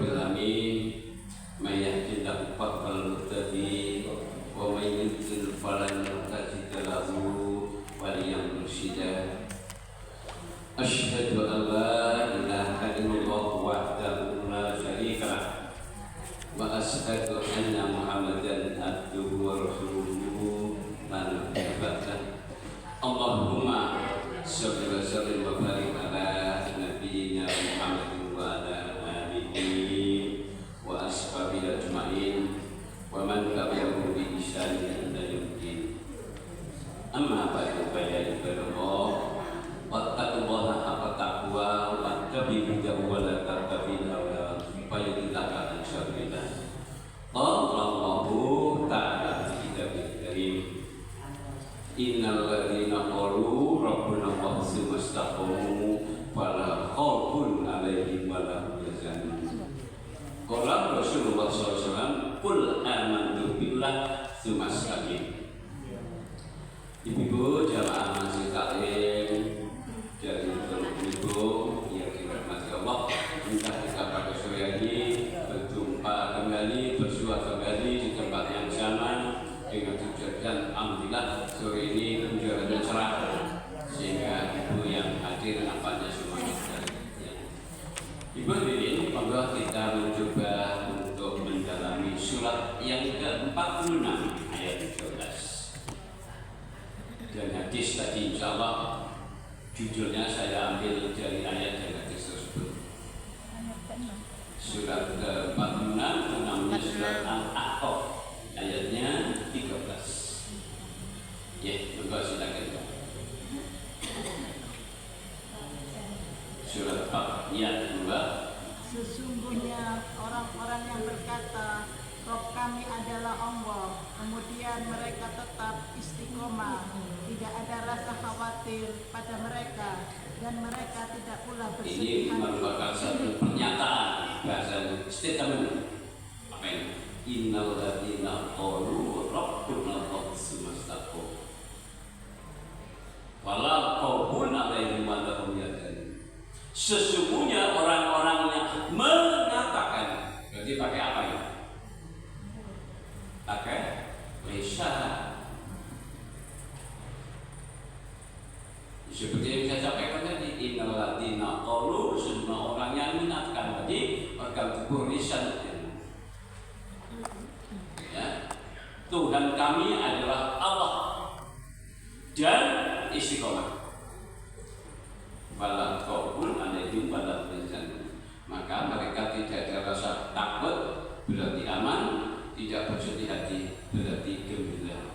rabbil alamin. May yahdihillahu fahwal muhtadi wa may yudlil falan tajid lahu waliyan mursyida. Asyhadu an la ilaha illallah wahdahu la syarika lah wa asyhadu anna Muhammadan abduhu wa rasuluhu la nabiyya ba'dah. Allahumma shalli wa sallim wa barik ala nabiyyina Muhammadin wa ala alihi wa ashabihi ajma'in wa man tabi'ahum bi ihsanin ila yaumil. Amma ba'du, ya ibadallah, wattaqullaha haqqa taqwa wattabi'uhu wa la tattabi'u hawa fayudillaka an sabilillah. Allahu ta'ala fi kitabil karim. Innal ladzina qalu rabbuna Allah tsumma istaqamu fala khaufun 'alaihim wa la hum yahzanun. Qala Rasulullah sallallahu alaihi wasallam, qul amantu billah tsumma istaqim. Ibu jamaah masjid taklim dari ibu yang dirahmati Allah, entah kita pada sore ini berjumpa kembali, bersua kembali di tempat yang sama dengan tujuan alhamdulillah sore ini hujan dan cerah sehingga ibu yang hadir nampaknya semuanya ya. Ibu ini monggo kita mencoba untuk mendalami surat yang ke-46 ayat 13. Dan hadis tadi insya Allah judulnya saya ambil dari ayat dan hadis tersebut. Surat ke-46 namanya surat Al-A'raf, ayatnya 13. Ya, monggo silakan. Surat ayat 2. Sesungguhnya orang-orang yang berkata, Rob kami adalah Allah, kemudian mereka tetap istiqomah, tidak ada rasa khawatir pada mereka, dan mereka tidak pula bersedih Ini merupakan satu pernyataan bahasa statement. Apa ini? Innal ladzina qalu rabbuna Allah tsumma istaqamu wala khaufun 'alaihim wa la hum yahzanun. Sesungguhnya orang-orang yang mengatakan, berarti pakai apa ya? Pakai lisan. Seperti yang saya sampaikan tadi, innal ladzina qalu, semua orang yang mengatakan tadi akan tubuh lisan. Ya. Tuhan kami adalah Allah dan istiqomah. Wala khaufun 'alaihim wa la hum yahzanun. Maka mereka tidak ada rasa takut, berarti aman, tidak bersedih hati, berarti gembira.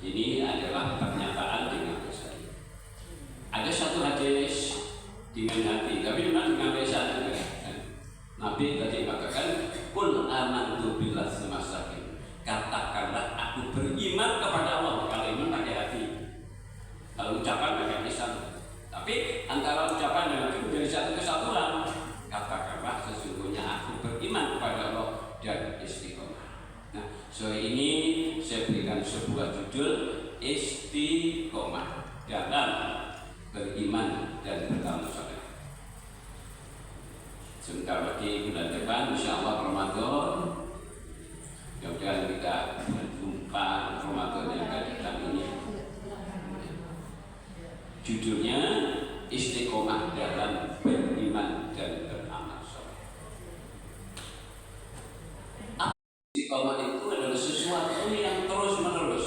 Ini adalah pernyataan dengan lisan. Ada satu hadis dengan hati, tapi memang dengan lisan juga. Nabi tadi katakan, "Qul amantu billahi tsumma istaqim." Katakanlah aku beriman kepada Allah. Kalau iman pakai hati, kalau ucapan pakai lisan. Tapi antara ucapan dan hati menjadi satu kesatuan. Katakanlah sesungguhnya aku beriman kepada Allah dan istiqomah. Nah, sore ini saya berikan sebuah judul istiqomah dalam beriman dan beramal saleh. Sebentar lagi bulan depan insya Allah Ramadan. Mudah-mudahan kita berjumpa Ramadan yang akan datang ini. Judulnya istiqomah dalam beriman dan beramal saleh. Istiqomah itu adalah sesuatu yang terus-menerus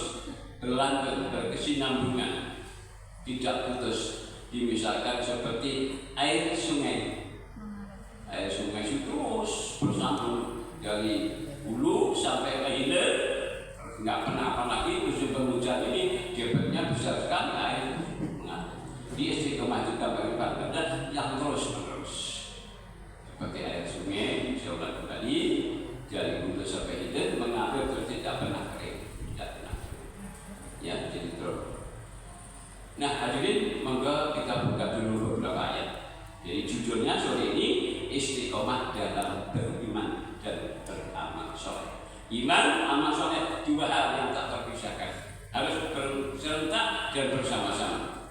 berlanjut, berkesinambungan, tidak putus. Misalkan seperti air sungai. Air sungai itu terus bersambung dari hulu sampai ke hilir, nggak pernah apa lagi. Musim hujan ini debitnya besar sekali air. Nah, di istiqomah juga bagaimana yang terus-menerus seperti air sungai seolah kembali dari hulu sampai hilir mengalir terus tidak pernah kering, tidak pernah kering. Ya, jadi terus. Nah, hadirin, monggo kita buka dulu beberapa ayat. Jadi judulnya sore ini istiqomah dalam beriman dan beramal saleh. Iman, amal saleh, dua hal yang tak terpisahkan, harus berserentak dan bersama-sama.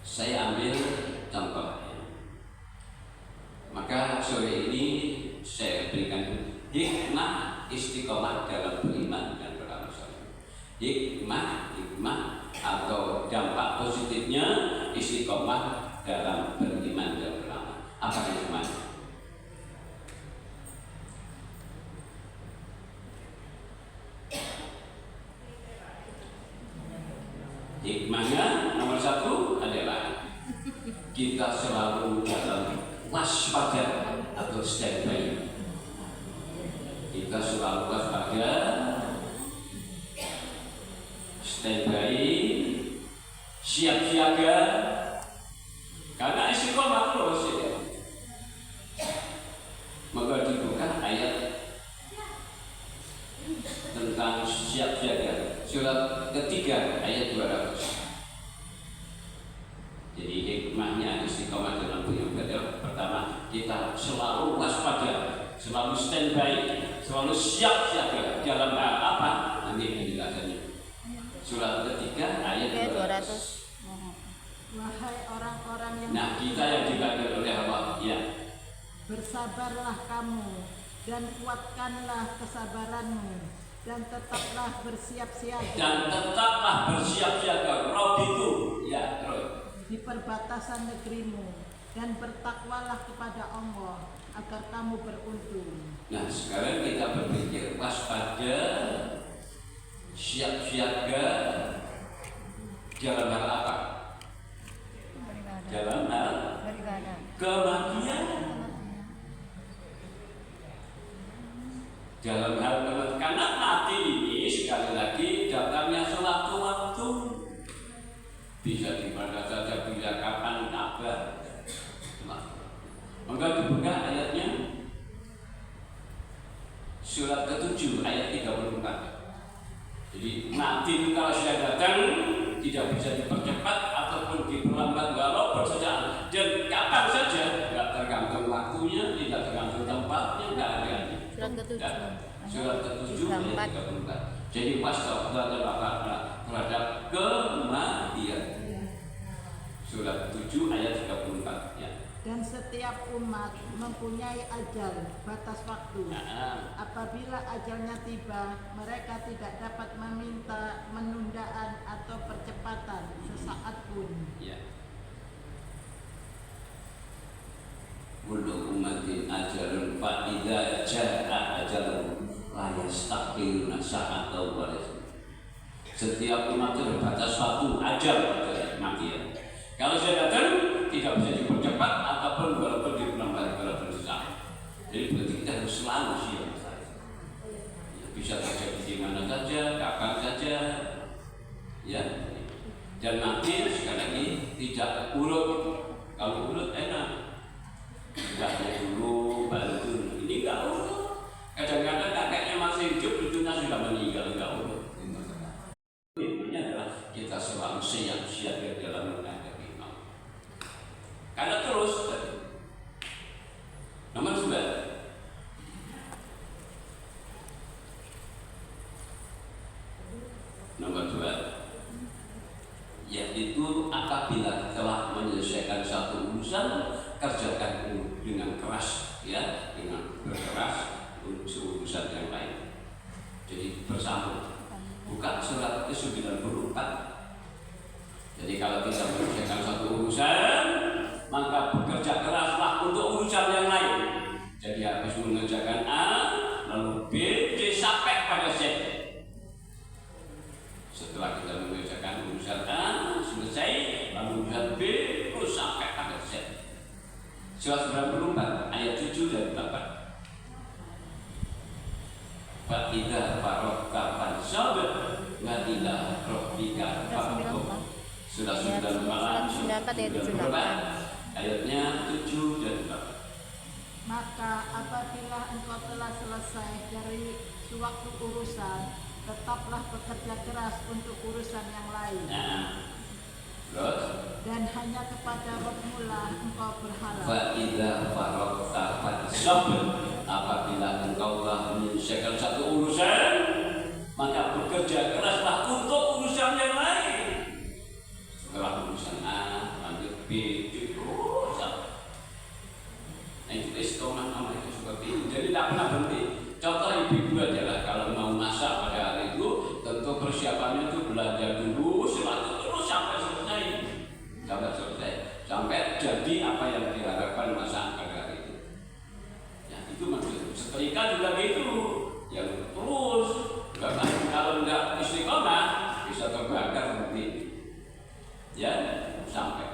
Saya ambil contoh. istiqomah dalam beriman dan beramal saleh. Hikmah atau dampak positifnya istiqomah dalam beriman dan beramal. Apa hikmahnya? Hikmahnya nomor satu adalah kita selalu dalam waspada atau standby. Kita selalu waspada, standby, siap siaga, karena istiqomah terus ya. Maka dibuka ayat tentang siap siaga, surat ketiga ayat 200. Jadi hikmahnya istiqomah dalam beribadah, pertama kita selalu waspada, selalu standby, selalu siap siaga dalam hal apa? Nanti penjelasannya. Surat ketiga ayat 200. Wahai orang-orang yang Nah, kita yang dipanggil oleh Allah, ya. bersabarlah kamu dan kuatkanlah kesabaranmu dan tetaplah bersiap siaga Dan tetaplah bersiap siaga. Robitu, ya terus. di perbatasan negerimu dan bertakwalah kepada Allah agar kamu beruntung. Nah, sekarang kita berpikir waspada, siap siaga dalam hal apa? Dalam hal kematian. Dalam hal kematian, karena mati ini sekali lagi datangnya sewaktu-waktu, bisa di mana saja, bisa kapan, kapan. Maka dibuka ayatnya surat ke-7 ayat 34. Jadi mati itu kalau sudah datang tidak bisa dipercepat ataupun diperlambat walau bersaja, dan kapan saja, tidak tergantung waktunya, tidak tergantung tempatnya, tidak ada. Surat ke-7. Surat ke-7 ayat 34. Jadi waspada terhadap kematian. Surat 7 ayat 34 ya. Dan setiap umat mempunyai ajal, batas waktu. Nah, Apabila ajalnya tiba, mereka tidak dapat meminta penundaan atau percepatan sesaat pun. ya. Kullu ummatin ajalun fa idza jaa ajalun la yastaqbiluna sa'atan wa la. Setiap umat itu berbatas waktu, ajal kematian. Kalau sudah datang tidak bisa dipercepat ataupun walaupun diperlambat walaupun sesaat. Jadi berarti kita harus selalu siap. Ya, bisa terjadi di mana saja, kapan saja. Ya. Dan nanti sekali lagi tidak urut. Kalau urut enak. Enggaknya dulu, baru dulu. Ini enggak urut. Kadang-kadang kakeknya masih hidup, cucunya sudah meninggal, enggak urut. Ini adalah kita selalu siap-siap dalam menghadapi maut. Karena terus nomor 9. Nomor 2, yaitu apabila telah menyelesaikan satu urusan, kerjakan dengan keras, ya, dengan berkeras urusan yang lain. Jadi bersambung. Buka surat ke-94. Jadi kalau kita menyelesaikan satu urusan, maka bekerja keraslah untuk urusan yang lain. Jadi habis mengerjakan A, lalu B, C sampai pada Z. Setelah kita mengerjakan urusan A selesai, lalu urusan B terus sampai pada Z. Surat 94 ayat 7 dan 8. Fa idza faragta fansab wa ila rabbika farghab. Surat 94 ayatnya 7 dan 8. Maka apabila engkau telah selesai dari suatu urusan, tetaplah bekerja keras untuk urusan yang lain. Nah, terus Dan hanya kepada Rabb-Mu lah engkau berharap. fa idza faragta fansab, apabila engkau telah menyelesaikan satu urusan, maka bekerja keraslah untuk urusan yang lain. Setelah urusan A, lanjut B, C, terus. Nah itu istiqomah nama itu seperti itu. Jadi tidak pernah berhenti. Contoh ibu-ibu adalah kalau Ya, sampai.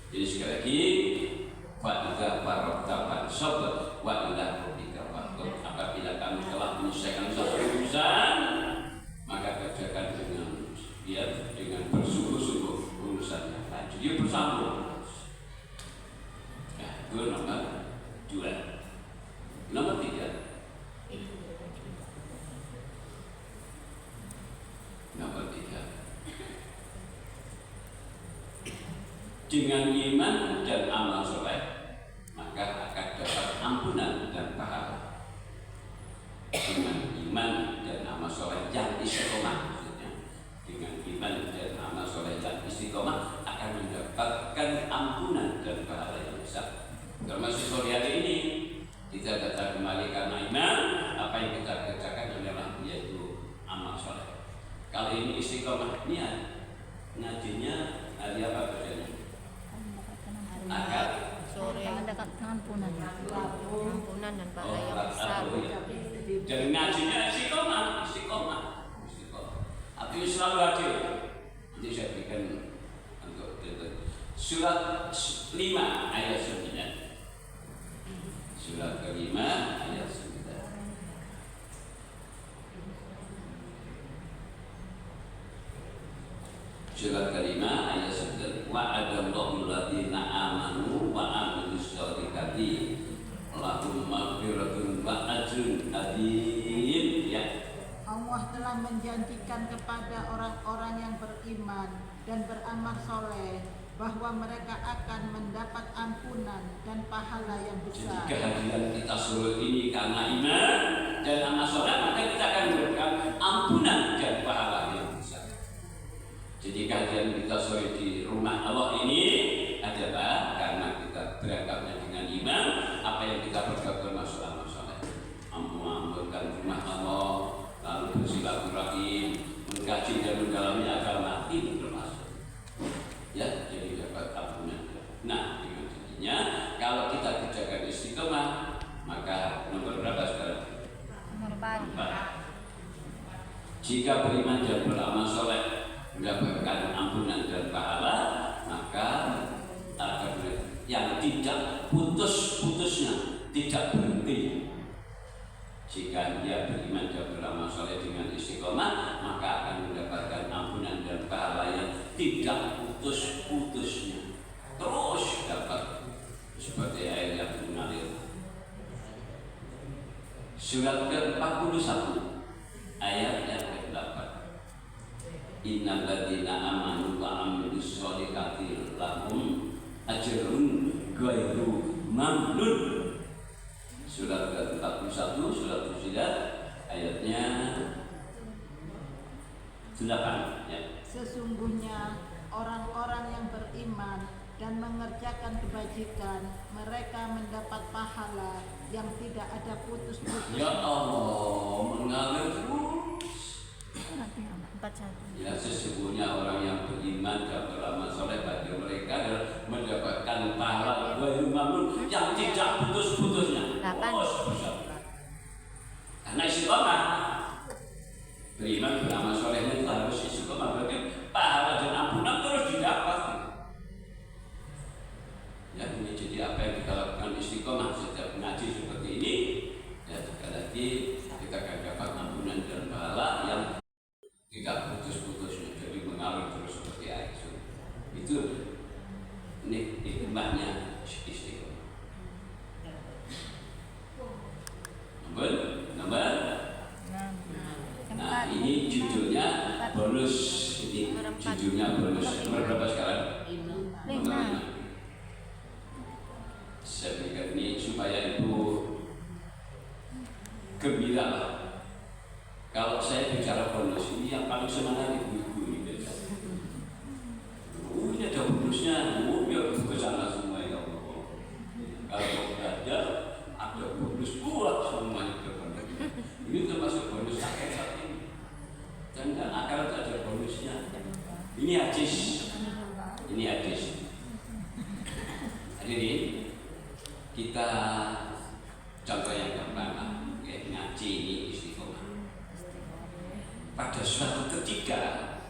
Jadi sekali lagi, fa'idza faragta fansab wa ila rabbika farghab. Apabila kamu telah menyelesaikan satu urusan, maka kerjakan dengan bersungguh-sungguh urusan yang lain. Jadi bersambung. Nah, itu nomor 2. Nomor 3. Nomor 3. Dengan iman dan amal soleh, maka akan dapat ampunan dan pahala. Dengan iman dan amal soleh yang istiqomah, maksudnya dengan iman dan amal soleh yang istiqomah akan mendapatkan ampunan dan pahala yang besar. Termasuk sore hari ini kita datang kembali karena iman. Apa yang kita kerjakan adalah yaitu amal soleh. Kali ini istiqomah niat. Ngajinya hari apa kerjanya? Akad sore mendapatkan ampunan dan pahala yang besar. Jadi ngajinya istiqomah. Artinya selalu hadir. Nanti saya berikan untuk surat 5 ayat 9. Surat ke-5 ayat 9. Surat ke-5 ayat 9. Wa'adallahu alladziina aamanu wa 'amilus shalihaati lahum maghfiratun wa ajrun 'adziim. Ya. Allah telah menjanjikan kepada orang-orang yang beriman dan beramal soleh bahwa mereka akan mendapat ampunan dan pahala yang Jadi besar. kehadiran kita sore ini karena iman dan amal soleh, maka kita akan mendapatkan ampunan dan pahala yang besar. Jadi kehadiran kita sore di rumah Allah ini adalah karena kita berangkatnya dengan iman. Apa yang kita berbuat termasuk amal soleh, mengamalkan rumah Allah, lalu bersilaturahim, mengkaji dan mendalami agama, itu termasuk. Ya, jadi dapat ampunan. Nah, dengan jadinya kalau kita kerjakan istiqomah, maka nomor berapa sekarang? Nomor 4. Jika beriman dan beramal soleh mendapatkan ampunan dan pahala, maka akan yang tidak putus-putusnya, tidak berhenti. Jika dia beriman dan beramal soleh dengan istiqomah, maka akan mendapatkan ampunan dan pahala yang tidak putus-putusnya, terus dapat seperti air yang mengalir. Surat ke-41 ayat yang ke-8. Innal ladzina amanu wa 'amilus sholihati lahum ajrun ghairu mamnun. Surat ke-41 surat Fussilat ayatnya 8 ya. Sesungguhnya orang-orang yang beriman dan mengerjakan kebajikan, mereka mendapat pahala yang tidak ada putus-putus. Ya Allah, mengalir terus. 41. Ya, sesungguhnya orang yang beriman dan beramal soleh bagi mereka adalah mendapatkan pahala ghairu mamnun yang tidak putus-putusnya. Karena istiqomah. Beriman beramal solehnya itu harus istiqomah, berarti pahala dan ampunan terus didapat. Ya, ini jadi apa yang kita lakukan istiqomah setiap ngaji seperti ini. Ya, sekali lagi kita akan dapat ampunan dan pahala yang tidak putus-putusnya, jadi mengalir terus seperti air. Itu nikmatnya istiqomah. Nomor. Nah, ini judulnya bonus. Ini judulnya bonus. Nomor berapa sekarang? 5. Saya berikan ini supaya ibu gembira. Kalau saya bicara bonus ini yang paling semangat ibu-ibu ini. Ini ada bonusnya, biar ke sana semua ya Allah. Kalau ada bonus buat semuanya berbonus. Ini termasuk bonus akhir saat ini. Dan akal itu ada bonusnya. Ini hadis. Hadirin, kita contoh yang pertama, ngaji ini istiqomah. Pada suatu ketika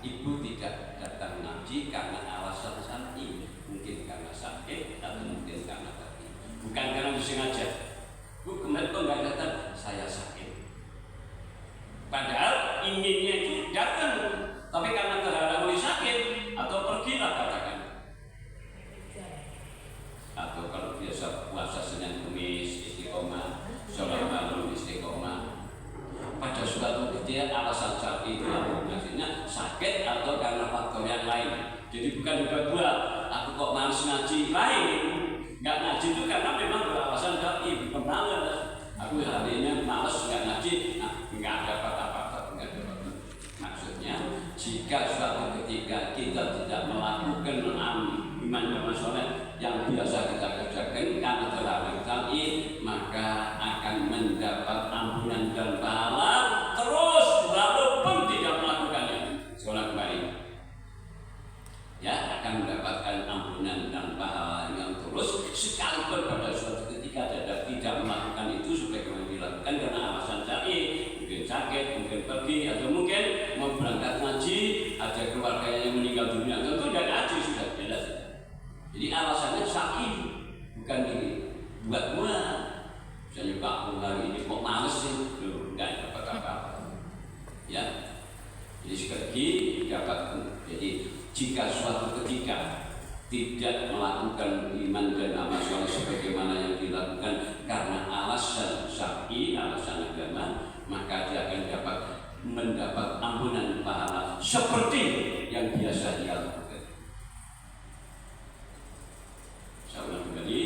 ibu tidak datang ngaji karena alasan bukan karena disengaja. Bu, kemarin kok nggak datang? Saya sakit. Padahal inginnya itu datang, tapi karena terhalang oleh sakit atau pergilah katakan. Atau kalau biasa puasa Senin Kamis istiqomah, sholat malam istiqomah. Pada suatu ketika alasan syar'i itu maksudnya sakit atau karena faktor yang lain. Jadi bukan dua-dua. Aku kok malas ngaji lain, nggak ngaji itu karena memang beralasan syar'i, bukan malas. Aku hari ini malas nggak ngaji, nggak ada fakta-fakta, nggak ada fakta. Maksudnya jika suatu ketika kita tidak melakukan iman dan sholat yang biasa kita kerjakan karena terhalang syar'i, maka akan mendapat ampunan dan pahala terus walaupun tidak melakukannya. Sekolah kembali, ya akan mendapatkan ampunan dan pahala yang terus sekalipun pada suatu ketika tidak melakukan itu sebagaimana dilakukan karena alasan syar'i, mungkin sakit, mungkin pergi, atau mungkin mau berangkat ngaji, ada keluarganya yang meninggal dunia, tentu tidak ngaji sudah jelas. Jadi alasannya syar'i, bukan ini buat misalnya Pak hari ini kok males sih, enggak dapat apa-apa. Ya, jadi sekali lagi dapatkan. Jadi jika suatu ketika tidak melakukan iman dan amal soleh sebagaimana yang dilakukan karena alasan syar'i, alasan agama, maka dia akan mendapat ampunan pahala seperti yang biasa dia lakukan. Saya ulang kembali,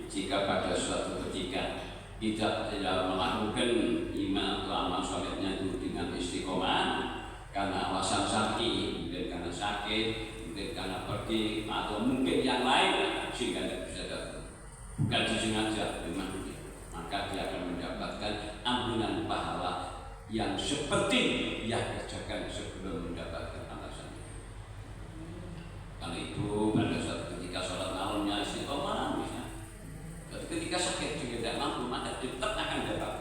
jika pada suatu ketika tidak melakukan iman atau amal solehnya itu dengan istiqomah karena alasan syar'i, mungkin karena sakit, mungkin karena pergi, atau mungkin yang lain sehingga tidak bisa datang, bukan disengaja memang, maka dia akan mendapatkan ampunan pahala yang seperti yang kerjakan sebelum mendapatkan alasan. Karena itu pada suatu ketika sholat malamnya istiqomah, misalnya suatu ketika sakit juga tidak mampu, maka tetap akan dapat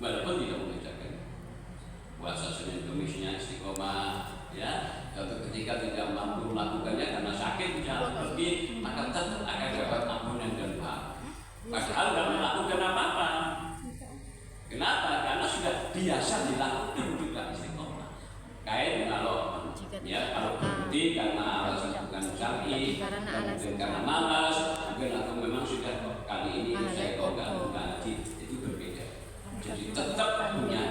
walaupun tidak mengerjakan. Puasa Senin Kamisnya istiqomah, ya. Suatu ketika tidak mampu melakukannya karena sakit, jalan pergi, maka tetap akan dapat ampunan dan pahala. Padahal tidak melakukan apa-apa. Kenapa? Karena sudah biasa dilakukan juga istiqomah. Kain kalau berhenti karena alasan bukan syar'i, mungkin karena malas, mungkin atau memang sudah kali ini saya kok nggak ngaji, itu berbeda. Jadi tetap punya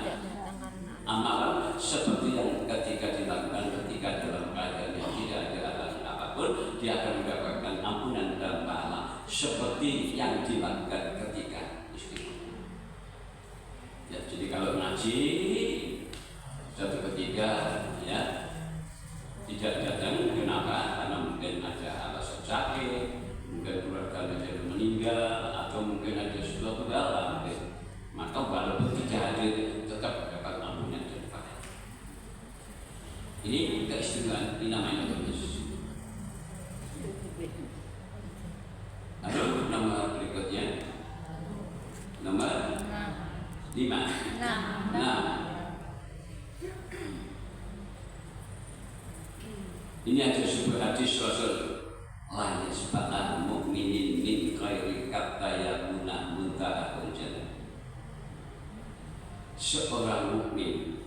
amalan seperti yang ketika dilakukan ketika dalam keadaan yang tidak ada alasan apapun, dia akan mendapatkan ampunan dan pahala seperti yang dilakukan ketika istiqomah. Ya, jadi kalau ngaji suatu ketika ya tidak datang, kenapa? Karena mungkin ada alasan sakit, mungkin keluarganya jadi meninggal, atau mungkin ada sesuatu hal, maka walaupun tidak hadir tetap dapat ampunan dan pahala. Ini keistimewaan, ini namanya tulis. Lalu nomor berikutnya, nomor 5. Nah, ini ada sebuah hadis Rasul, la yasba'al mu'minin min khairi katta yakuna muntahul jannah. Seorang mukmin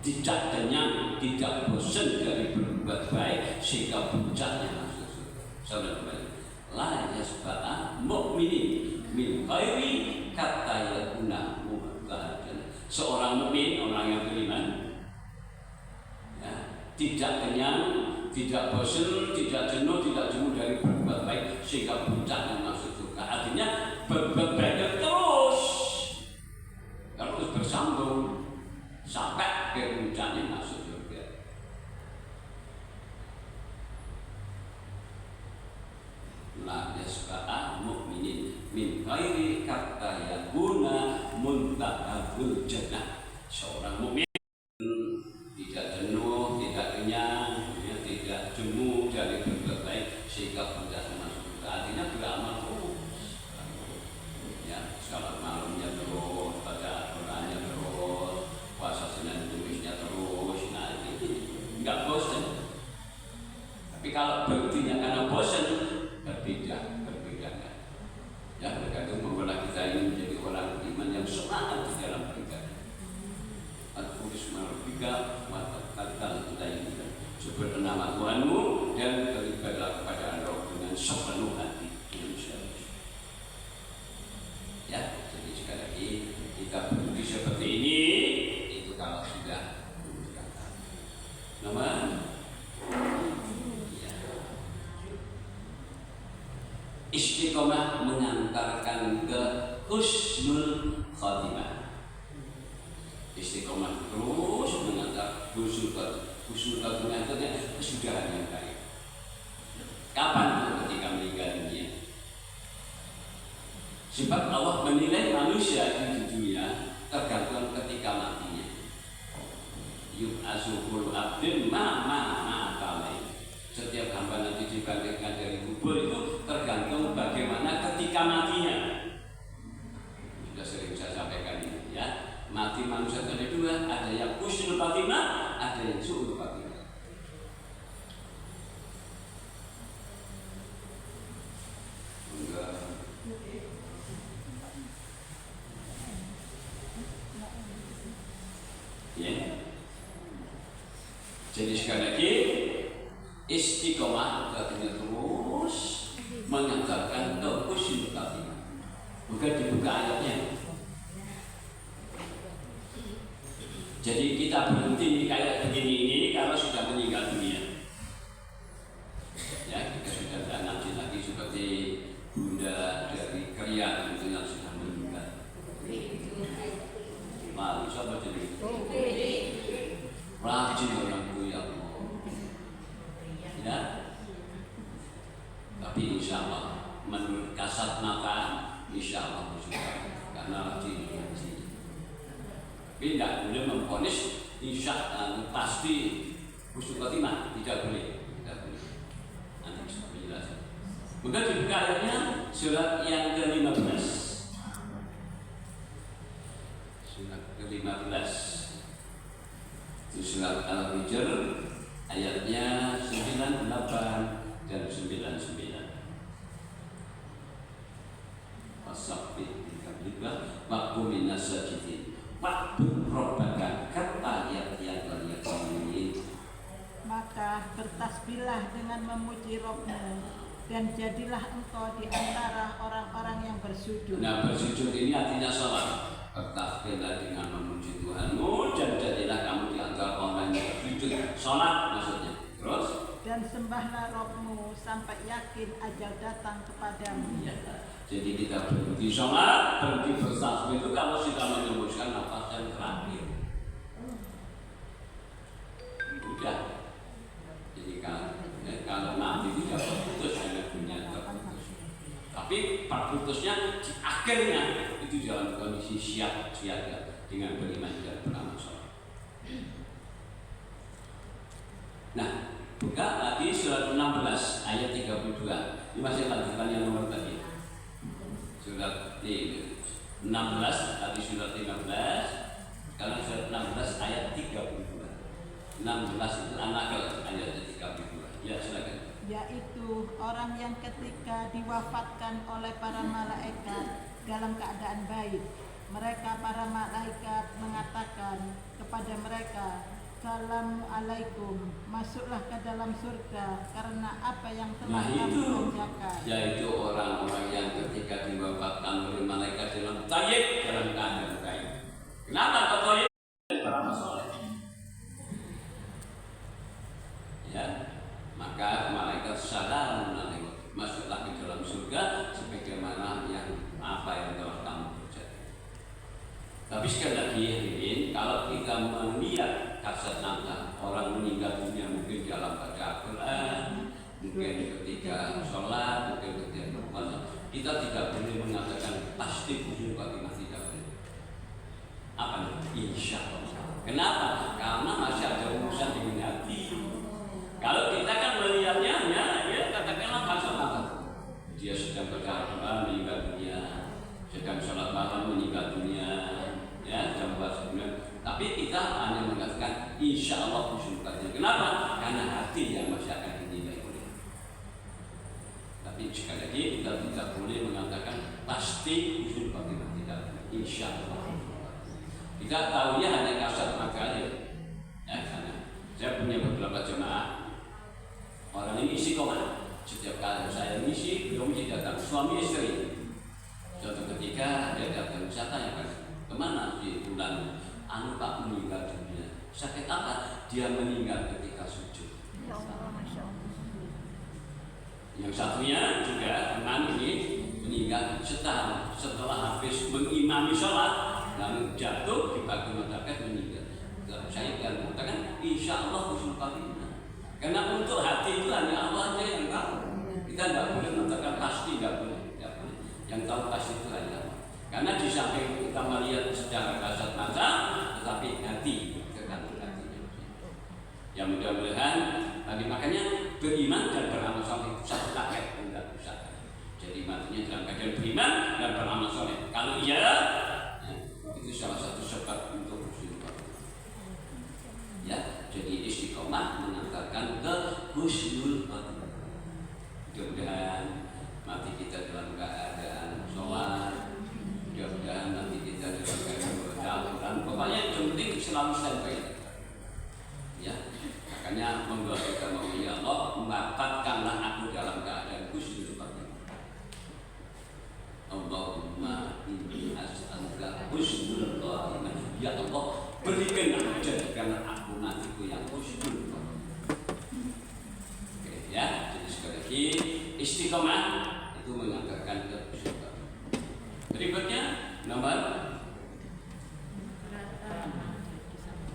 tidak kenyang, tidak bosan dari berbuat baik sehingga puncaknya masuk surga. Saudara kembali, la yasba'al mu'minin min khairi katta yakuna muntahul jannah. Seorang mukmin, orang yang beriman, tidak kenyang, tidak bosan, tidak jenuh, tidak jemu dari berbuat baik sehingga puncaknya masuk surga. Artinya berbuat baik terus bersambung sampai ke puncaknya masuk surga. La yasba'a mu'minin min ghairi katta yakuna muntahul jannah. Seorang mukmin tidak jenuh, tidak kenyang, tidak jemu dari berbuat baik sehingga puncaknya masuk surga. Artinya beramal terus, ya, sholat malamnya terus, baca Al-Qurannya terus, puasa Senin Kamisnya terus. Nah, ini nggak bosan. Tapi kalau berhentinya karena bosan, berbeda. juga watakal ilaika, sebut nama Tuhanmu dan beribadlah kepada Allah dengan sepenuh hati. Ya, jadi sekali lagi kita berdiri seperti ini itu kalau sudah nama ya. Istiqomah mengantarkan ke husnul khatimah. Istiqomah terus mengantar husnul khatimah itu kesudahan yang baik. Kapan itu? Ketika meninggal dunia. Sebab Allah menilai manusia di dunia tergantung ketika matinya. Yub'asukul abdin ma'akalai. Setiap hamba nanti dibangkitkan dari kubur itu tergantung bagaimana ketika matinya. Sudah sering saya sampaikan ini ya. Mati manusia ada dua, ada yang husnul khatimah, ada yang su'ul khatimah. Ya. Jadi sekali lagi istiqomah artinya terus mengantarkan ke husnul khatimah. Bukan dibuka ayatnya. Jadi kita berhenti kayak begini ini karena sudah meninggal dunia. Ya, kita sudah tidak nanti lagi seperti bunda dari Krian itu yang sudah meninggal. Malu siapa jadi? Rajin orangku ya Allah. Ya. Tapi insya Allah menurut kasat mata insya Allah sudah karena rajin ngaji. Tapi tidak boleh memvonis insya Allah pasti husnul khatimah, tidak boleh. Nanti bisa penjelasan. Kemudian dibuka ayatnya surat yang ke-15. Surat ke-15 di surat Al-Hijr ayatnya 98 dan 99. Wasabbi bika wa qum minas sajidin. Wa'bud rabbaka kata ayat yang ini. Maka bertasbihlah dengan memuji Rabbmu dan jadilah engkau di antara orang-orang yang bersujud. Nah, bersujud ini artinya salat. Bertasbihlah dengan memuji Tuhanmu dan jadilah kamu di antara orang yang bersujud. Salat maksudnya. Terus dan sembahlah Rabbmu sampai yakin ajal datang kepadamu. ya. Jadi kita berhenti sholat, berhenti bertasbih itu kalau sudah menyebutkan nafas yang terakhir. Udah. Jadi kalau mati tidak terputus hanya dunia terputus. Tapi terputusnya di akhirnya itu dalam kondisi siap siaga dengan beriman dan beramal saleh. Nah, buka lagi surat 16 ayat 32. Ini masih lanjutan yang nomor tadi. Surat 16 tadi surat 15. Sekarang surat 16 ayat 32. 16 itu An-Nahl ayat 32. Ya, silakan. Yaitu orang yang ketika diwafatkan oleh para malaikat dalam keadaan baik, mereka para malaikat mengatakan kepada mereka, Assalamualaikum, masuklah ke dalam surga karena apa yang telah kamu kerjakan. Yaitu orang-orang yang ketika diwafatkan oleh malaikat dalam tayyib, dalam keadaan baik. Kenapa kok tayyib? Beramal saleh. Ya, maka malaikat Assalamualaikum, masuklah ke dalam surga sebagaimana yang apa yang telah kamu kerjakan. Tapi sekali lagi kalau kita melihat kasat mata orang meninggal dunia mungkin dalam baca Al-Quran, mungkin ketika sholat, mungkin ketika berpuasa, kita tidak boleh mengatakan pasti husnul khatimah, tidak boleh. Apa? Insya Allah. Kenapa? Karena masih ada urusan dengan hati. Kalau kita kan melihatnya, ya katakanlah kasat mata. Dia sedang baca Al-Quran meninggal dunia, sedang sholat malam meninggal dunia, ya jam 12. Tapi kita hanya mengatakan insya Allah husnul khatimah. Kenapa? Karena hati yang masih akan dinilai oleh. Tapi sekali lagi kita tidak boleh mengatakan pasti husnul khatimah, tidak. Insya Allah. Kita tahunya hanya kasat mata saja. Saya punya beberapa jemaah. Orang ini istiqomah. Setiap kali saya misi, beliau mesti datang. Suami istri. Suatu ketika dia datang, saya tanyakan, kemana di bulan anu Pak meninggal dunia? Sakit apa? Dia meninggal ketika sujud. Ya Allah, Masya Allah. Yang satunya juga teman ini meninggal setahun setelah habis mengimami sholat, lalu jatuh di batu masyarakat meninggal. Saya kan mengatakan, insya Allah husnul khatimah. Karena untuk hati itu hanya Allah aja yang tahu. Kita tidak boleh mengatakan pasti, tidak boleh. Yang tahu pasti itu hanya Allah. Karena di samping kita melihat secara kasat mata, tetapi hati tergantung hatinya. Ya mudah-mudahan tadi makanya beriman dan beramal soleh itu satu paket, tidak bisa. Jadi matinya dalam keadaan beriman dan beramal soleh. Kalau iya, itu salah satu sebab untuk husnul khatimah. Ya, jadi istiqomah mengantarkan ke husnul khatimah. Mudah-mudahan mati kita dalam keadaan sholat. Mudah-mudahan nanti kita dalam keadaan berjalan. Pokoknya yang penting selalu standby. Ya, makanya membuat kita mau ya Allah, mendapatkanlah aku dalam keadaan husnul khatimah. Allahumma inni as'aluka husnul khatimah. Ya Allah, berikanlah jadikanlah aku matiku yang husnul khatimah. Oke, ya, jadi sekali lagi istiqomah itu mengantarkan ke husnul khatimah. Berikutnya nomor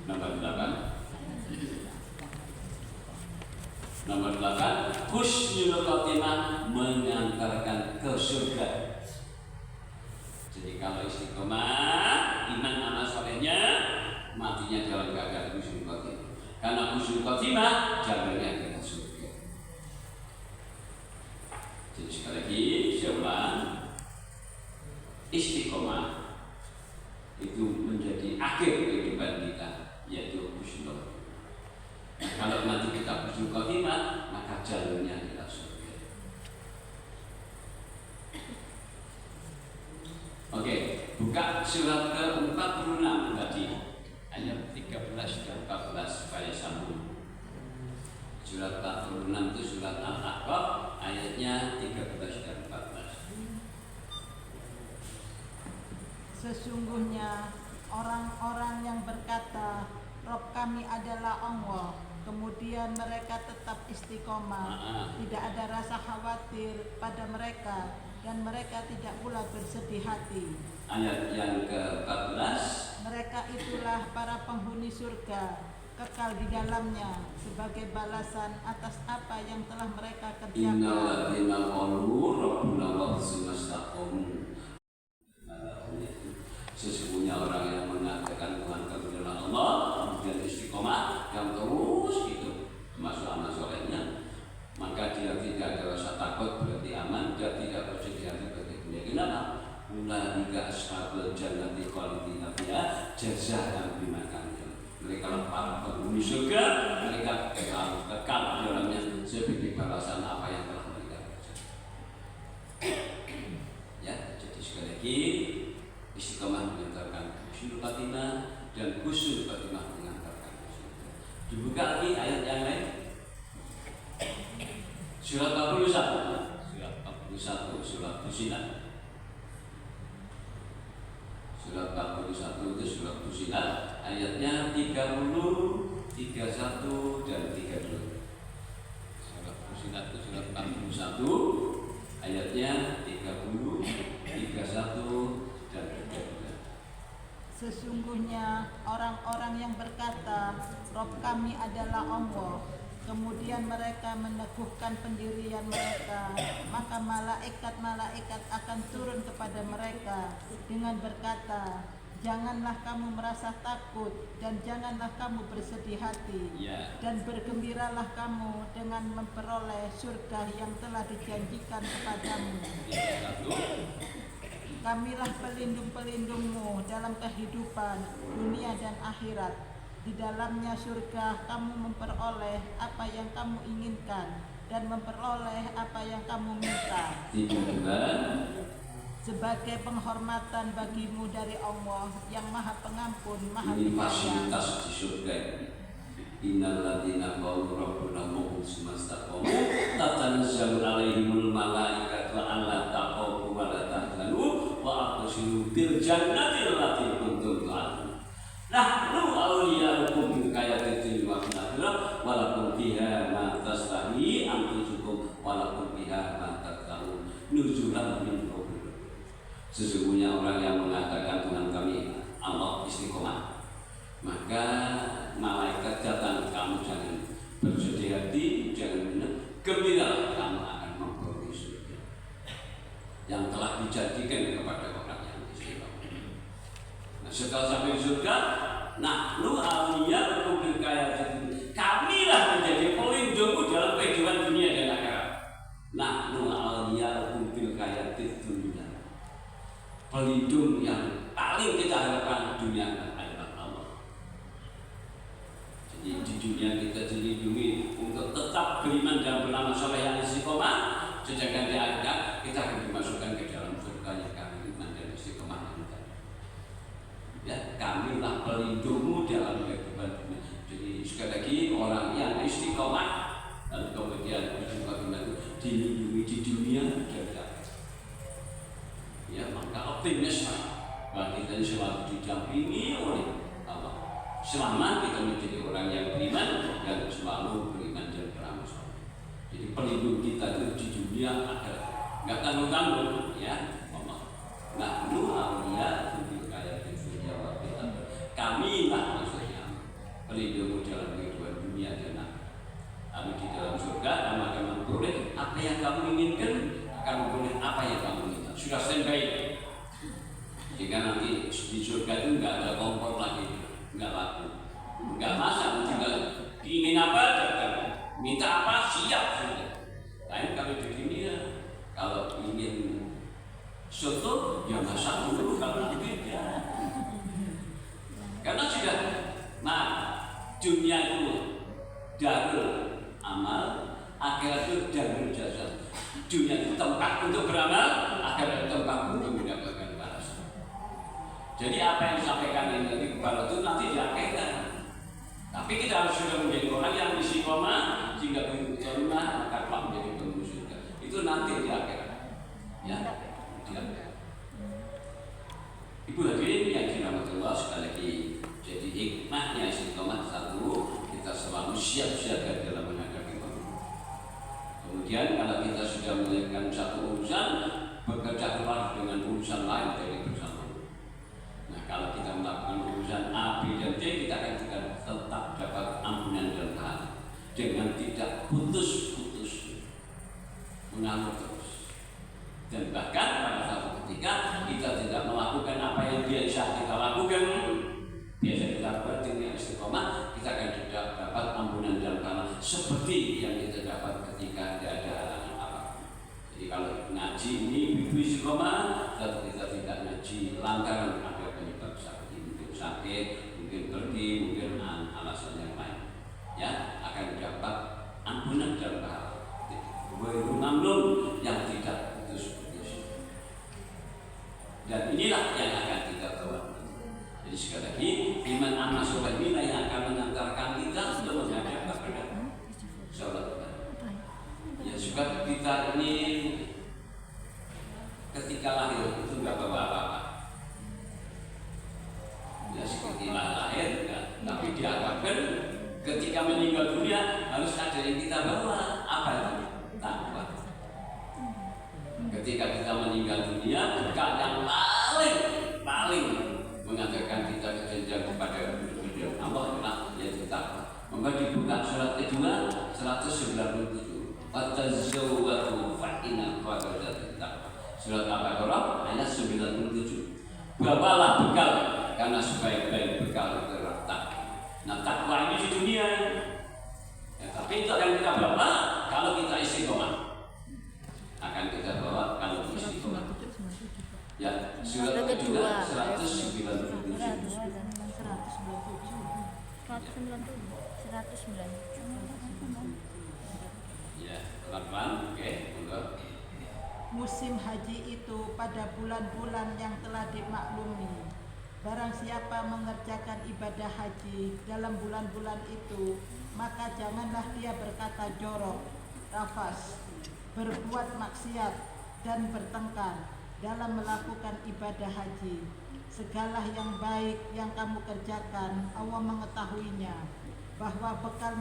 8. Nomor 8, husnul khatimah mengantarkan ke surga. Jadi kalau istiqomah, iman amal solehnya, matinya dalam keadaan husnul khatimah. Karena husnul khatimah jalannya ke surga. Jadi sekali lagi saya ulang, istiqomah itu menjadi akhir kehidupan kita, yaitu husnul khatimah. Kalau nanti kita husnul khatimah, maka jalurnya adalah surga. Oke, buka surat ke-46 tadi, ayat 13 dan 14 supaya sambung. Surat 46 itu surat Al-A'raf, ayatnya 13 dan 14. Sesungguhnya orang-orang yang berkata, Rob kami adalah Allah, kemudian mereka tetap istiqomah, tidak ada rasa khawatir pada mereka, dan mereka tidak pula bersedih hati. Ayat yang ke-14. Mereka itulah para penghuni surga, kekal di dalamnya sebagai balasan atas apa yang telah mereka kerjakan. Innalladzina qalu rabbuna Allahu tsumma istaqamu. Sesungguhnya orang yang mengatakan Tuhan kami adalah Allah, kemudian istiqomah yang terus itu masuk amal solehnya, maka dia tidak ada rasa takut berarti aman, dia tidak bersedih hati berarti punya. Kenapa? Ulaika ashabul jannati khalidina fiha jazaa'an bima kanu. Mereka para penghuni surga, mereka kekal di dalamnya sebagai balasan apa yang telah mereka kerjakan. Ya, jadi sekali lagi istiqomah mengantarkan husnul khatimah dan husnul khatimah mengantarkan surga. Dibuka lagi ayat yang lain. Surat 41. Surat 41 surat Fusilat. Surat 41 itu surat Fusilat, ayatnya 30, 31 dan 32. Surat Fusilat itu surat 41, ayatnya 30, 31 dan 32. Sesungguhnya orang-orang yang berkata, Rob kami adalah Allah, kemudian mereka meneguhkan pendirian mereka, maka malaikat-malaikat akan turun kepada mereka dengan berkata, janganlah kamu merasa takut dan janganlah kamu bersedih hati, dan bergembiralah kamu dengan memperoleh surga yang telah dijanjikan kepadamu. Kamilah pelindung-pelindungmu dalam kehidupan dunia dan akhirat. Di dalamnya surga kamu memperoleh apa yang kamu inginkan dan memperoleh apa yang kamu minta. Sebagai penghormatan bagimu dari Allah yang Maha Pengampun, Maha Ini Penyayang. fasilitas di surga. Innal ladzina qalu rabbuna Allahu tsumma istaqamu tatanazzalu 'alaihimul malaikatu alla taqafu wa la tahzanu wa abshiru bil jannati allati kuntum tu'adun. Nahnu awliya'ukum fil hayatid dunya wa fil akhirah wa lakum fiha ma tastahi anfusukum wa lakum fiha ma tad'un nuzulan min rabbikum. Sesungguhnya orang yang mengatakan Tuhan kami Allah istiqomah, maka malaikat datang, kamu jangan bersedih hati, jangan gembira, kamu akan memperoleh surga yang telah dijadikan kepada orang yang istiqomah. Nah, setelah sampai surga, nahnu awliya'ukum fil hayatid dunya, kamilah menjadi pelindungmu dalam kehidupan dunia dan akhirat. Nahnu awliya'ukum fil hayatid dunya, pelindung yang paling kita harapkan dunia dan akhirat Allah. Jadi di dunia kita dilindungi untuk tetap beriman dan beramal saleh yang istiqomah, sedangkan di akhirat kita akan dimasukkan ke dalam surga yang kami iman dan istiqomah yang tadi. Ya, kamilah pelindungmu dalam kehidupan dunia. Jadi sekali lagi orang yang istiqomah dan kemudian dilindungi di dunia dan di akhirat. Ya, maka optimis bahwa kita selalu didampingi oleh Allah selama kita menjadi orang yang beriman dan selalu beriman dan beramal saleh. Jadi pelindung kita itu di dunia akhirat, nggak tanggung-tanggung ya Allah. Nahnu awliya'ukum fil hayatid dunya wa fil akhirah, kami lah maksudnya pelindungmu dalam kehidupan dunia dan akhirat. Kami di dalam surga, kamu akan memperoleh apa yang kamu inginkan, akan memperoleh apa yang kamu inginkan. Sudah standby. Jika nanti di surga itu nggak ada kompor lagi, nggak laku, nggak masak, tinggal ingin apa datang, minta apa siap sudah. Lain kalau di dunia, kalau ingin soto ya masak dulu kalau beda. Karena sudah, nah dunia itu darul amal, akhirat itu darul jasa. Dunia itu tempat untuk beramal, akhirat itu tempat untuk mendapatkan balasan. Jadi apa yang disampaikan ini tadi kepada itu nanti di akhirat. Tapi kita harus sudah menjadi orang yang istiqomah sehingga berjamaah maka kelak menjadi penghuni surga. Itu nanti di akhirat. Ya, di akhirat. Ibu hadirin yang dirahmati Allah sekali lagi. Jadi hikmahnya istiqomah satu, kita selalu siap siaga dalam menghadapi Allah. Kemudian kalau kita sudah melakukan satu urusan, bekerja keras dengan urusan lain dari bersama. Nah, kalau kita melakukan urusan A, B, dan C, kita akan tetap dapat ampunan dan pahala dengan tidak putus-putus mengalir terus. Dan bahkan pada suatu ketika kita tidak melakukan apa yang biasa kita lakukan, biasa kita buat dengan istiqomah, kita akan tidak dapat ampunan dan pahala seperti yang kita dapat ketika tidak ada halangan apapun. Jadi kalau ngaji ini istiqomah, kalau kita tidak ngaji lantaran sakit, mungkin pergi, mungkin alasan yang lain, ya akan dapat ampunan dan pahala. Berumamlum yang tidak putus-putus. Dan inilah yang akan kita bawa. Jadi sekali lagi, iman amal soleh inilah yang akan mengantarkan kita untuk menghadap kepada sholat. Ya juga kita ini ketika lahir itu nggak bawa apa-apa. Ya seperti lahir kan, tapi diharapkan ketika meninggal dunia harus ada yang kita bawa. Apa itu? Takwa. Ketika kita meninggal dunia, bekal yang paling mengantarkan kita ke jenjang kepada Allah adalah yaitu takwa. Maka dibuka surat kedua 197. Fatazawwadu fa inna khairat taqwa. Surat Al-Baqarah ayat 97. Bawalah bekal karena sebaik-baik bekal adalah takwa. Nah, takwa ini di dunia. Ya, tapi itu akan kita bawa kalau kita istiqomah. Akan kita bawa kalau istiqomah. Ya, surat kedua 197. Ya, pelan-pelan, oke, enggak. Musim haji itu pada bulan-bulan yang telah dimaklumi. Barang siapa mengerjakan ibadah haji dalam bulan-bulan itu, maka janganlah dia berkata jorok, rafas, berbuat maksiat, dan bertengkar dalam melakukan ibadah haji. Segala yang baik yang kamu kerjakan, Allah mengetahuinya. Bawalah bekal.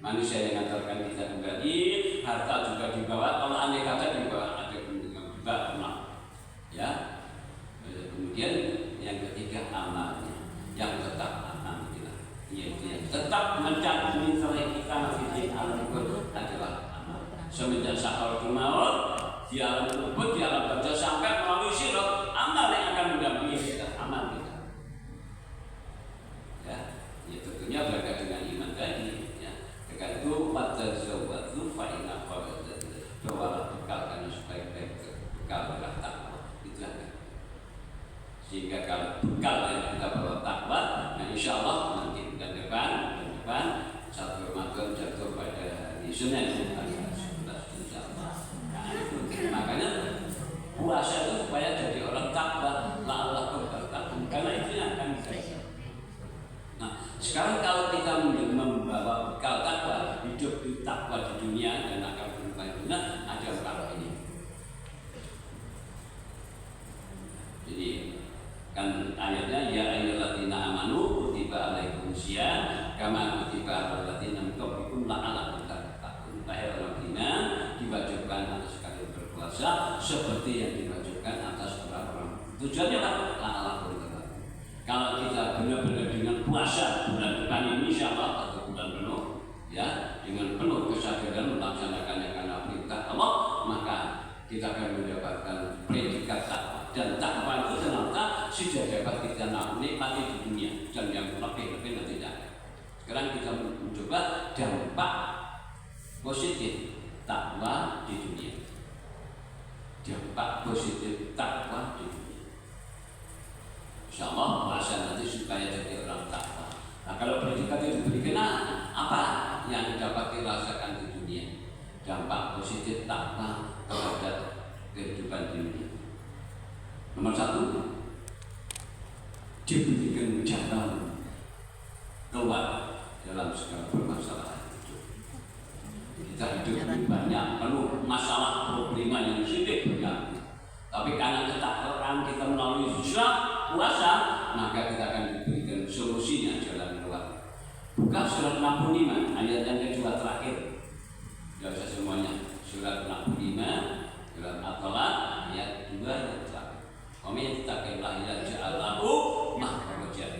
Manusia yang mengantarkan kita kembali, harta juga dibawa, kalau aneh kata dibawa, ada juga ya. Kemudian yang ketiga amalnya, yang tetap amal kita, yaitu yang tetap mencakup nilai kita nafidin alam kubur adalah amal. Semenjak sahur maut di alam kubur, di alam kerja sampai melalui sirat, amal yang akan mendampingi kita, amal kita. Ya, tentunya berkait dengan iman tadi. Karena itu watazawwadu fa inna khairal zadi, bawalah bekal karena sebaik-baik bekal adalah takwa. Itu aja. Sehingga kalau bekal yang kita bawa takwa, nah insya Allah nanti bulan depan satu Ramadan jatuh pada hari Senin tanggal 11 insya Allah. Nah itu makanya puasa itu supaya jadi orang takwa, la'allakum tattaqun, karena itu yang akan kita. Nah, sekarang kalau kita membawa bekal takwa, hidup di takwa di dunia dan akan berubah di dunia, ada kalau ini. Jadi kan ayatnya ya ayyuhalladzina amanu kutiba alaikumusiyam kama kutiba alal ladzina min qablikum la'allakum tattaqun. Lahir Madinah diwajibkan atas kalian berpuasa seperti yang diwajibkan atas orang-orang. Tujuannya apa? La'allakum tattaqun. Kalau kita benar-benar dengan puasa bulan depan ini insya Allah atau bulan penuh, ya dengan penuh kesadaran melaksanakan yang karena perintah Allah, maka kita akan mendapatkan predikat takwa. Dan takwa itu ternyata sudah dapat kita nikmati di dunia dan yang lebih-lebih nanti ada. Sekarang kita mencoba dampak positif takwa di dunia. Dampak positif takwa di dunia. Insya Allah puasa nanti supaya jadi orang takwa. Nah kalau predikat itu diberikan apa yang dapat dirasakan di dunia? Dampak positif takwa terhadap kehidupan dunia. Nomor satu, diberikan jalan keluar dalam segala permasalahan hidup. Kita hidup ini banyak penuh masalah problema yang sulit berganti. Tapi karena ketakwaan kita melalui puasa, maka kita akan diberikan solusinya jalan keluar. Buka surat 65 ayat yang kedua terakhir. Tidak usah semuanya. Surat 65 surat At-Talaq ayat 2 yang terakhir. Wa may yattaqillaha yaj'al lahu makhrajan.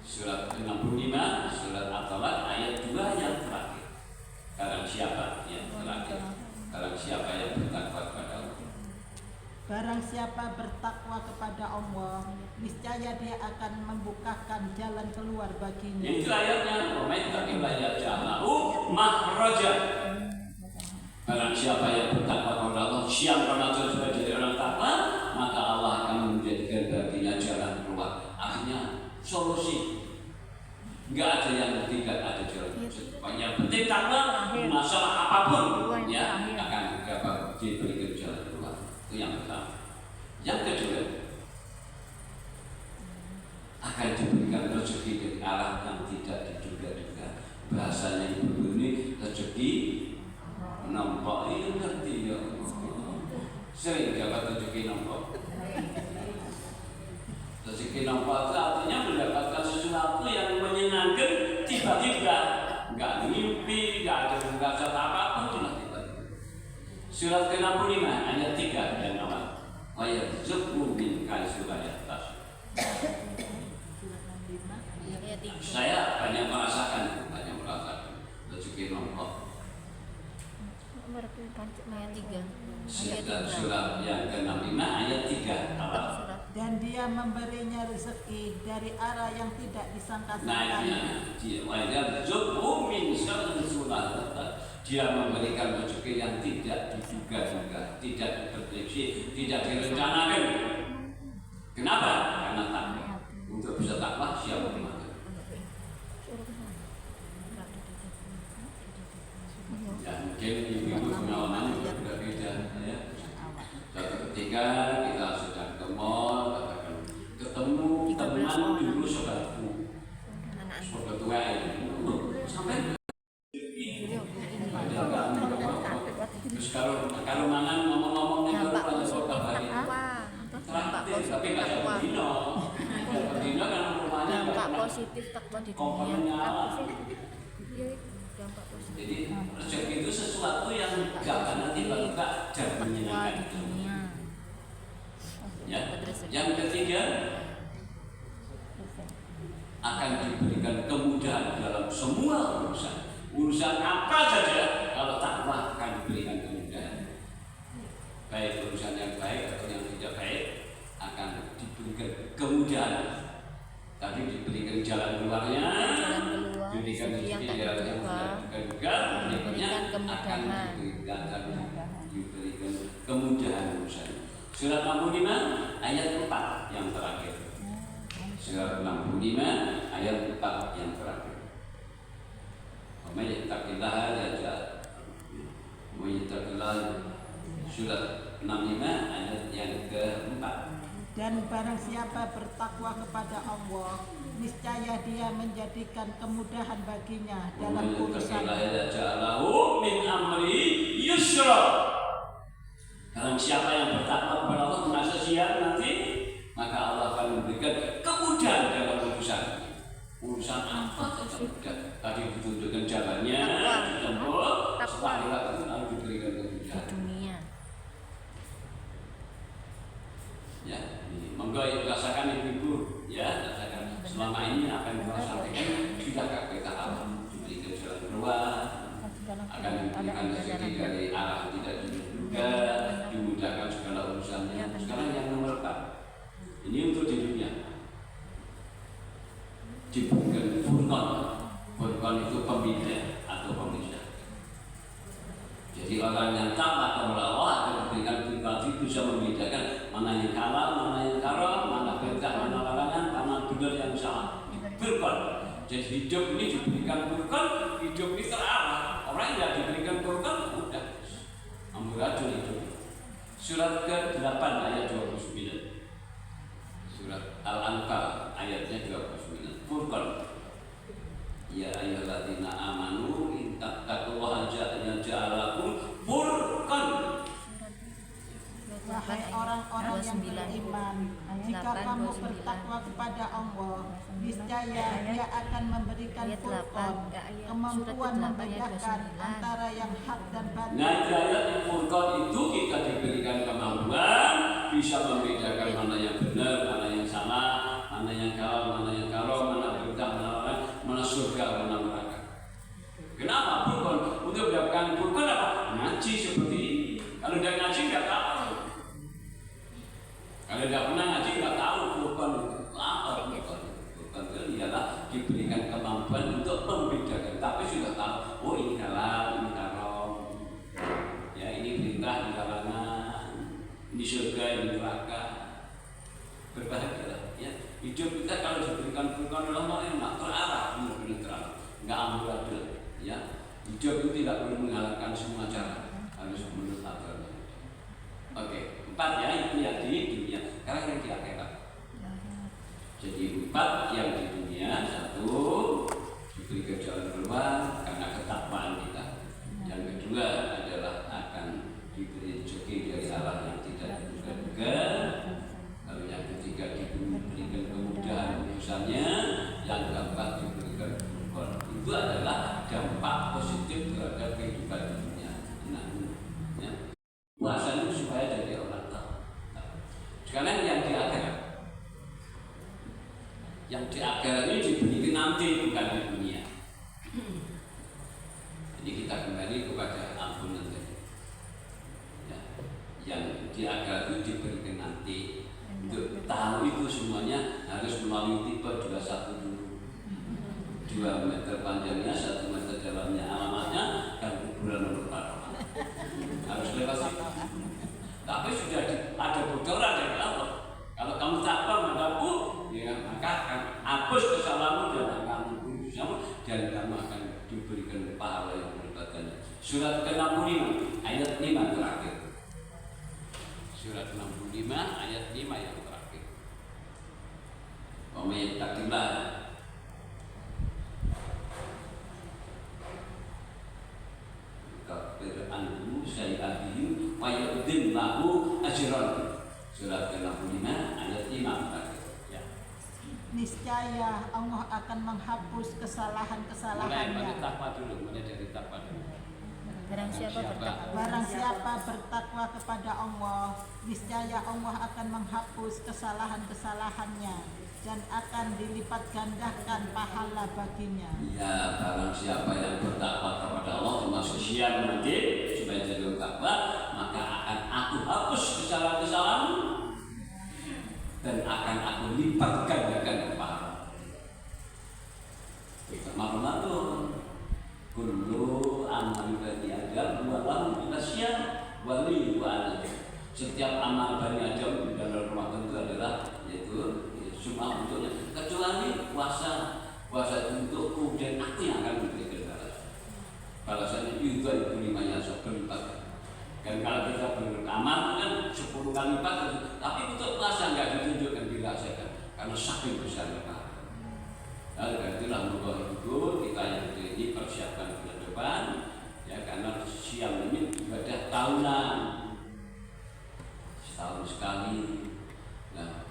Surat 65 surat At-Talaq ayat 2 yang terakhir. Barang siapa yang terakhir? Barang siapa yang bertakwa kepada Allah? Barang siapa bertakwa kepada Allah, niscaya dia akan membukakan jalan keluar baginya. Ini ayatnya, makhrajan. Barang siapa yang bertakwa kepada Allah, siang Ramadan sudah jadi orang takwa, maka Allah akan menjadikan baginya jalan keluar. Akhirnya solusi. Enggak ada yang tidak ada jalan. Yang penting takwa, masalah apapun ya akan dapat diberikan jalan keluar. Itu yang pertama. Yang kedua, akan diberikan rezeki dari arah yang tidak diduga-duga. Bahasanya ibu ini rezeki nampak, ini ngerti ya. Sering dapat rezeki nampak. Rezeki nampak itu artinya mendapatkan sesuatu yang menyenangkan tiba-tiba, nggak mimpi, nggak ada rasa apapun, tiba-tiba. Surat ke-65 ayat 3 dan awal. Wa yarzuqhu min haitsu la yahtasib. Saya banyak merasakan rezeki nomor. Ayat 3. Surat yang ke-65 ayat 3 awal. Dan dia memberinya rezeki dari arah yang tidak disangka-sangka. Nah, dia memberikan rezeki yang tidak diduga-duga, tidak diprediksi, tidak direncanakan. Kenapa? Karena takwa. Untuk bisa takwa siapa yang mati? Ya mungkin ibu pengalamannya berbeda. bertakwa di dunia. komponennya Apa Allah. sih? Iya, dampak positif. Jadi rezeki itu sesuatu yang gak akan tiba-tiba dan Takwa menyenangkan di itu. dunia. Ya. Dapat rezeki. Yang ketiga, akan diberikan kemudahan dalam semua urusan. Urusan apa saja, kalau takwa akan diberikan kemudahan. Baik urusan yang baik atau yang tidak baik, akan diberikan kemudahan. Tapi diberikan jalan keluarnya, Jalan keluar, diberikan rezeki yang rezeki tak yang terduga, tidak terduga, berikutnya diberikan akan kemudahan. diberikan kemudahan urusan. Surat 65 ayat 4 yang terakhir. Surat 65 ayat 4 yang terakhir. Wamayyattaqillaha yaj'al. Wamayyattaqillaha. Surat 65 ayat yang keempat. Dan barang siapa bertakwa kepada Allah, niscaya dia menjadikan kemudahan baginya dalam urusan. Wamayyattaqillaha yaj'al lahu min amri yusra. Barang siapa yang bertakwa kepada Allah merasa siap nanti, maka Allah akan memberikan kemudahan dalam urusan. Urusan apa saja mudah. Tadi ditunjukkan jalannya, ditempuh, setelah dilakukan lalu diberikan Di kemudahan. dunia. Ya, ini monggo rasakan ibu-ibu, ya rasakan. Selama ini apa yang kita sampaikan sudahkah kita alami diberikan jalan keluar, akan diberikan rezeki dari arah yang tidak diduga, dimudahkan segala urusannya. Sekarang yang nomor 4, ini untuk di dunia. Diberikan furqan. Furqan itu pembeda atau pemisah. Jadi orang yang taat kepada Allah akan diberikan furqan, itu bisa membedakan mana yang halal, mana yang haram, mana berkah, mana larangan, mana benar yang salah. Furqan. Jadi hidup ini diberikan furqan, hidup ini terarah. Orang yang diberikan furqan udah amburadul hidup. Surat ke-8 ayat 29. Surat Al-Anfal ayatnya 29. Furqan. Ya ayyuhalladzina amanu in tattaqullaha yaj'al lakum furqan. Wahai orang-orang yang beriman, jika kamu bertakwa kepada Allah, niscaya Dia akan memberikan Ayat 8, furqan, ayat kemampuan surat ke-8 ayat membedakan 29. antara yang hak dan batil. Nah, di ayat Furqan itu kita diberikan kemampuan bisa membedakan mana yang benar, mana yang salah, mana yang halal, mana yang haram, mana berkah, mana larangan, mana surga, mana neraka. Kenapa Furqan? Untuk mendapatkan Furqan apa? Ngaji seperti ini. Kalau tidak ngaji nggak tahu. Kalau tidak pernah ngaji nggak tahu Furqan itu apa Furqan. Furqan itu ialah diberikan kemampuan untuk membedakan. Tapi sudah tahu, oh ini halal, ini haram. Ya ini perintah, ini larangan. Ini surga, ini neraka. Berbahagialah. Ya hidup kita kalau diberikan Furqan oleh Allah enak, terarah, benar-benar terarah, nggak amburadul. Ya hidup itu tidak perlu menghalalkan semua cara, harus menurut aturan. Oke, 4 ya itu yang di dunia. Sekarang yang di akhirat. Jadi 4 yang di dunia, 1 diberikan jalan keluar karena ketakwaan kita. Yang kedua adalah akan diberi rezeki dari arah yang tidak diduga-duga. Lalu yang ketiga diberikan kemudahan urusannya. Yang keempat diberikan furqan. Itu adalah dampak positif terhadap kehidupan di dunia. Nah, ya. Puasa itu supaya jadi orang tahu. Sekarang yang di akhirat. Yang di akhirat ini diberikan nanti bukan di dunia. Jadi kita kembali kepada ampunan tadi. Ya. Yang di akhirat itu diberikan nanti. Untuk tahu itu semuanya harus melalui tipe 21 dulu. 2 meter panjangnya, 1 meter dalamnya, alamatnya dan kuburan nomor 4. Harus lewat situ. Tapi sudah ada bocoran dari Allah. Kalau kamu takwa menghadapku, ya maka akan hapus kesalahanmu dan akan menghapus kamu dan kamu akan diberikan pahala yang berlipat. Surat ke-65 ayat 5 terakhir. Surat 65 ayat 5 yang terakhir. Wa may yattaqillah kafir anhu sayi'atihim wa yu'dzim lahu ajran. Surat ke-65 ayat 5 terakhir. Ya. Niscaya niscaya Allah akan menghapus Mulai kesalahan-kesalahannya. pada takwa dulu, mulai dari takwa dulu. Barang siapa bertakwa. Barang siapa bertakwa kepada Allah, niscaya Allah akan menghapus kesalahan-kesalahannya dan akan dilipat gandakan pahala baginya. Ya, barang siapa yang bertakwa kepada Allah termasuk siang nanti supaya jadi takwa, maka akan aku hapus kesalahan-kesalahanmu dan akan aku lipat gandakan pahala. Kita maklum kullu amal bani Adam wa lahu nasyam wali wa alad. Setiap amal bani Adam di dalam Ramadan itu adalah yaitu semua untuknya kecuali puasa itu untukku dan aku yang akan memberikan balasan. Balasannya itu 5 berlipat. Dan kalau kita beramal kan 10 kali lipat, tapi untuk puasa nggak ditunjukkan, dirasakan karena saking besarnya pahala. Nah, itulah moga itu kita yang ini persiapkan bulan depan ya, karena siang ini ibadah tahunan setahun sekali. Nah,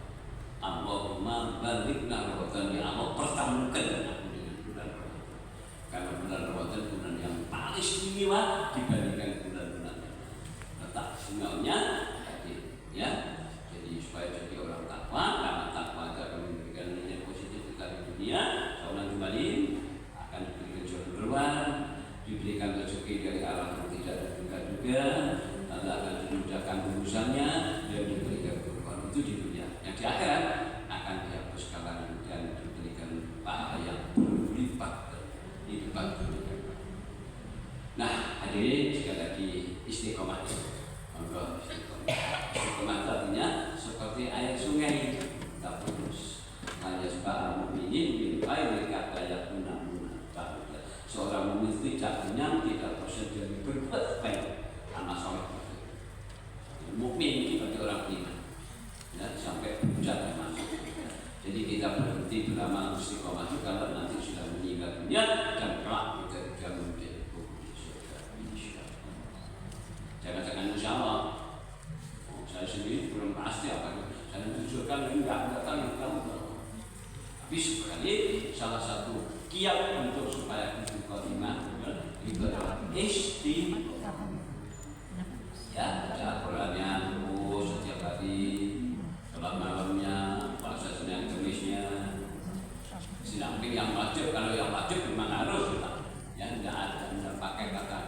Allahumma balighna Ramadan, ya Allah pertemukan aku dengan bulan Ramadan, karena bulan Ramadan bulan yang paling istimewa dibandingkan bulan-bulan lain. Letak sinyalnya tadi ya, jadi supaya jadi orang takwa, karena takwa akan memberikan nilai positif kita di dunia, seorang kembali akan diberikan jalan keluar, diberikan rezeki dari arah yang tidak terduga-duga, lalu akan dimudahkan urusannya dan diberikan keluar itu di dunia. Yang di akhirat akan dihapus kesalahan dan diberikan pahala yang berlipat di depan dunia. Nah, hadirin sekali lagi istiqomah. Monggo istiqomah. Istiqomah artinya seperti air sungai tak putus. Hanya sebarang mukminin bin air kata yakuna ta'ala. Seorang mukmin tidak kenyang, tidak bosan dari berbuat baik, amal soleh. Mukmin seperti orang beriman, ya, sampai hujan masuk. Jadi kita berhenti beramal istiqomah itu kalau nanti sudah meninggal dunia dan kelak kita juga menjadi penghuni surga. Insyaallah. Jangan-jangan insyaallah. Saya sendiri belum pasti apa. Saya menunjukkan enggak tahu kamu. Tapi sekali salah satu kiat untuk supaya istiqomah itu adalah istiqomah. Ya, baca Al-Qur'annya terus setiap hari, sholat malamnya, puasa Senin Kemisnya. Sinamping yang wajib, kalau yang wajib memang harus ya, tidak ada pakai kata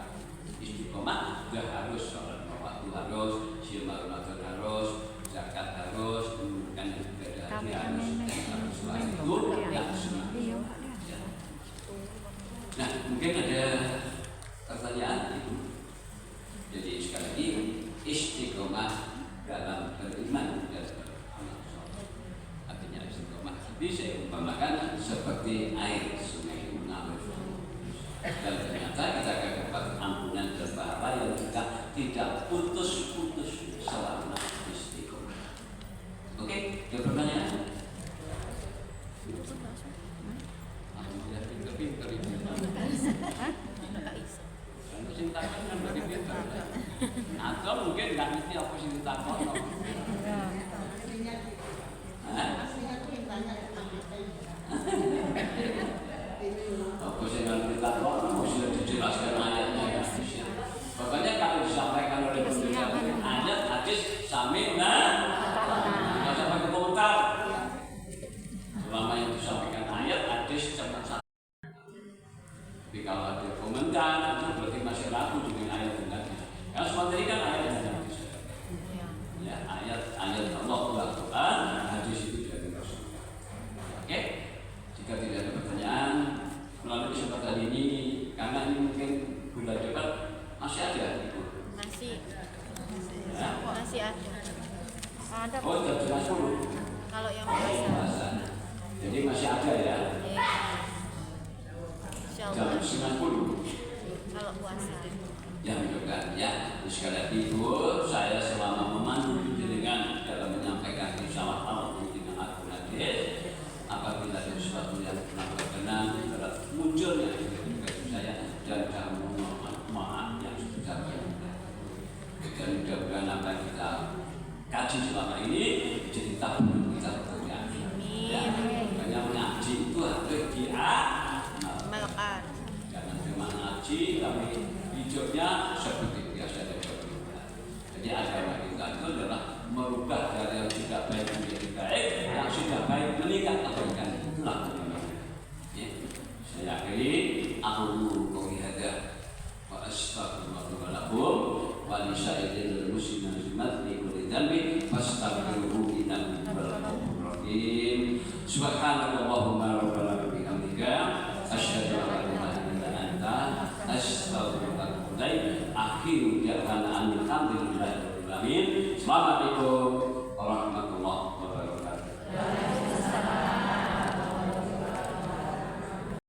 istiqomah, sudah harus sholat waktu harus, siam Ramadan harus, zakat harus, kan ibadah haji harus, dan harus sholat itu yang sunnah. Ya. Nah, mungkin ada pertanyaan itu. Jadi sekali lagi istiqomah dalam beriman dan beramal saleh. Artinya istiqomah ini saya umpamakan seperti air sungai mengalir. Dan ternyata kita akan dapat ampunan dan pahala yang kita tidak putus-putus selama istiqomah. Oke, ada pertanyaan? Alhamdulillah pinter-pinter itu. Cintakan kan dari pinter. Atau mungkin nggak ngerti apa sih ditakon. Apa sih yang ditakon? Sudah dijelaskan ayatnya ya. Pokoknya kalau disampaikan oleh penulis ayat, hadis, sami, nggak usah pakai komentar. Selama yang disampaikan ayat, hadis, cepat saja. Tapi kalau ada komentar itu berarti masih ragu dengan ayat yang tadi. Karena semua tadi kan ayat yang tadi. Ya, ayat Allah Al-Quran, hadis itu dari Rasulullah. Oke, jika tidak ada pertanyaan melalui kesempatan ini, karena ini mungkin bulan depan masih ada ibu. Masih. Ya? Masih ada. Ada. Oh, jam 10. Kalau yang puasa. Jadi masih ada ya. Jam 90. Kalau puasa. Ya mudah-mudahan ya. Sekali lagi ibu, saya selama memandu dengan dalam menyampaikan risalah Allah dengan Al-Quran, apabila ada sesuatu yang pernah berkenan terhadap munculnya juga saya dan kamu maaf yang sebesar-besarnya. Dan mudah-mudahan apa yang kita kaji selama ini jadi tahun kita berkembang. Ya, banyak mengaji. ngaji, tapi hidupnya seperti biasa saja. Jadi agama kita itu adalah merubah dari yang tidak baik menjadi baik, yang sudah baik meningkat kebaikan. Itulah agama. Ya. Saya akhiri aku qouli hadza wa astaghfirullaha lakum wa lisairil muslimin min kulli dhanbin fastaghfiruhu innahu huwal ghafurur rahim. Subhanakallahumma rabbana wa bihamdika asyhadu an la ilaha illa anta astaghfiruka wa atubu ilaik. Akhiru da'wana alhamdulillahi rabbil alamin. Assalamualaikum